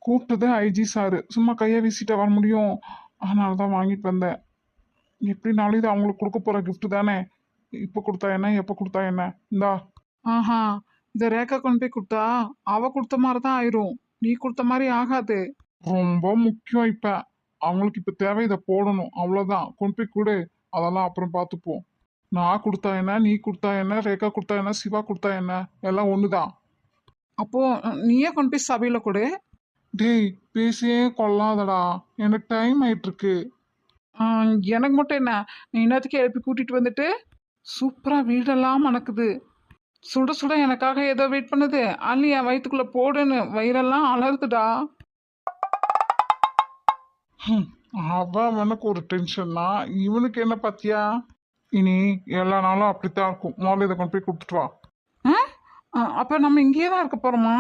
கூப்பிட்டது IG sir, சும்மா கையை வீசிட்டு வர முடியும். அதனால தான் வாங்கிட்டு வந்தேன். எப்படினாலும் இது அவங்களுக்கு கொடுக்க போற gift தானே. இப்போ கொடுத்தா என்ன, எப்போ கொடுத்தா என்ன? இந்தா. ஆஹா, இந்த ரேகா கொண்டு போய் கொடுத்தா அவ கொடுத்த மாதிரி தான் ஆயிரும். நீ கொடுத்த மாதிரி ஆகாது. ரொம்ப முக்கியம் இப்ப. அவங்களுக்கு இப்ப தேவை இதை போடணும், அவ்வளவுதான். கொண்டு போய் கொடு, அதெல்லாம் அப்புறம் பார்த்துப்போம். நான் கொடுத்தா என்ன, நீ கொடுத்தா என்ன, ரேகா கொடுத்தா என்ன, சிவா கொடுத்தா என்ன, எல்லாம் ஒண்ணுதான். அப்போ நீயே கொண்டு போய் சபையில கொடு. டேய், பேசியே கொள்ளாதடா, எனக்கு டைம் ஆயிட்டு இருக்கு. எனக்கு மட்டும் என்ன, நீ இன்னத்துக்கு எழுப்பி கூட்டிட்டு வந்துட்டு சூப்பரா வீடெல்லாம் மணக்குது. சுட சுட எனக்காக ஏதோ வெயிட் பண்ணுது. அள்ளி என் வயிற்றுக்குள்ள போடுன்னு வயிறெல்லாம் அலறுதுடா. அவன் எனக்கு ஒரு டென்ஷன்னா, இவனுக்கு என்ன பாத்தியா? இனி எல்லா நாளும் அப்படித்தான் இருக்கும். முதல்ல இதை கொண்டு போய் கொடுத்துட்டு வா. அப்ப நம்ம இங்கேயே தான் இருக்க போறோமா?